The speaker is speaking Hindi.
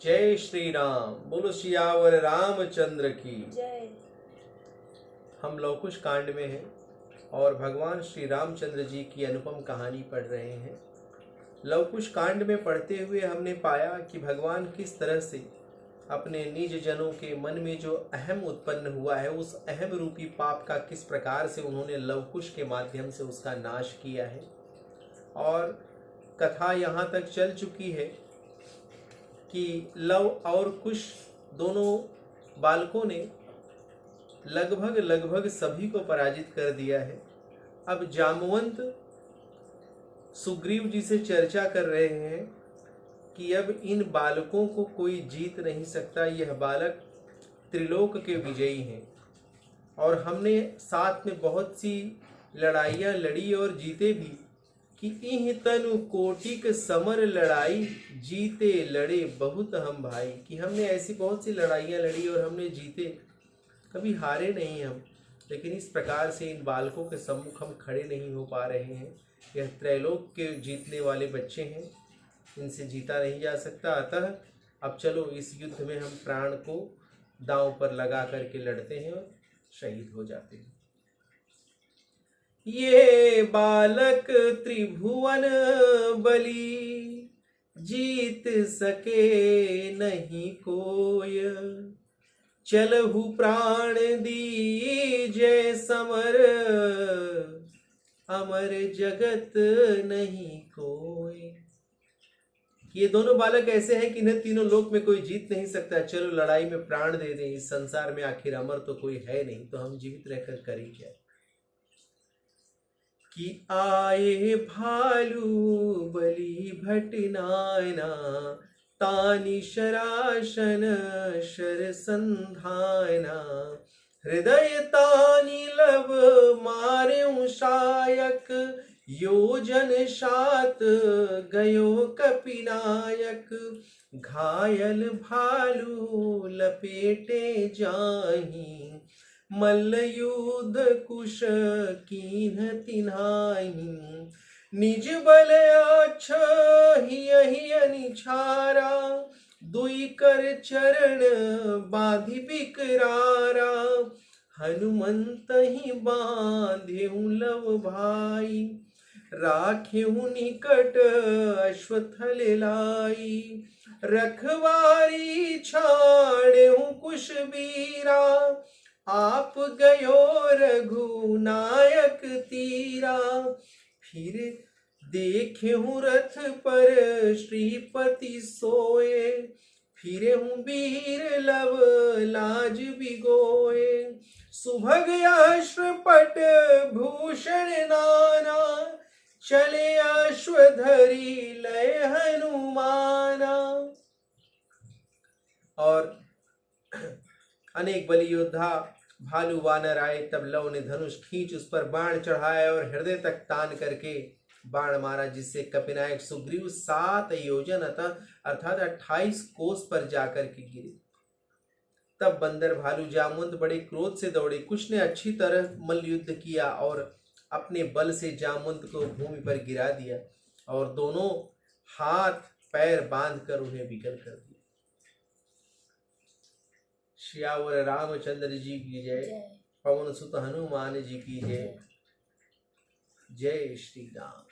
जय श्री राम। बोलो सियावर रामचंद्र की जय। हम लवकुश कांड में हैं और भगवान श्री रामचंद्र जी की अनुपम कहानी पढ़ रहे हैं। लवकुश कांड में पढ़ते हुए हमने पाया कि भगवान किस तरह से अपने निज जनों के मन में जो अहम उत्पन्न हुआ है, उस अहम रूपी पाप का किस प्रकार से उन्होंने लवकुश के माध्यम से उसका नाश किया है। और कथा यहाँ तक चल चुकी है कि लव और कुश दोनों बालकों ने लगभग सभी को पराजित कर दिया है। अब जामवंत सुग्रीव जी से चर्चा कर रहे हैं कि अब इन बालकों को कोई जीत नहीं सकता, यह बालक त्रिलोक के विजयी हैं और हमने साथ में बहुत सी लड़ाइयाँ लड़ी और जीते भी कि इह तनु कोटिक समर लड़ाई, जीते लड़े बहुत हम भाई। कि हमने ऐसी बहुत सी लड़ाइयाँ लड़ी और हमने जीते, कभी हारे नहीं हम। लेकिन इस प्रकार से इन बालकों के सम्मुख हम खड़े नहीं हो पा रहे हैं। यह त्रैलोक के जीतने वाले बच्चे हैं, इनसे जीता नहीं जा सकता। अतः अब चलो इस युद्ध में हम प्राण को दांव पर लगा करके लड़ते हैं और शहीद हो जाते हैं। ये बालक त्रिभुवन बली, जीत सके नहीं कोय। चलहु प्राण दीजय समर, अमर जगत नहीं कोय। ये दोनों बालक ऐसे हैं कि इन्हें तीनों लोक में कोई जीत नहीं सकता। चलो लड़ाई में प्राण दे दें, इस संसार में आखिर अमर तो कोई है नहीं, तो हम जीवित रहकर करें क्या। कि आए भालू बलि भटनायना, तानि शरासन शर संधायना। हृदय तानि लब मार्यों शायक, योजन शात गयो कपिनायक। घायल भालू लपेटे जाही, मल्ल युद्ध कुश कीन्ह तिन्हाई। निज बल यही अनिछारा, दुई कर चरण बाधि बिकरारा। हनुमंत ही बांधेहु लव भाई, राखेहु निकट अश्वत्थ लाई। रखवारी छाड़ेहु कुश बीरा, आप गयो रघुनायक तीरा। फिर देखेहु रथ पर श्रीपति सोए, फिरेहु वीर लव लाज बिगोए। सुभग अश्वपट भूषण नाना, चले अश्वधरी लय हनुमाना। और अनेक बलि योद्धा भालू वानर आए, तब लव ने धनुष खींच उस पर बाण चढ़ाया और हृदय तक तान करके बाण मारा, जिससे कपिनायक सुग्रीव 7 योजन अर्थात 28 कोस पर जाकर के गिरे। तब बंदर भालू जामवंत बड़े क्रोध से दौड़े। कुछ ने अच्छी तरह मल्ल युद्ध किया और अपने बल से जामवंत को भूमि पर गिरा दिया और दोनों हाथ पैर बांधकर उन्हें विकल कर दिया। सियावर रामचंद्र जी की जय। पवन सुत हनुमान जी की जय। जय श्री राम।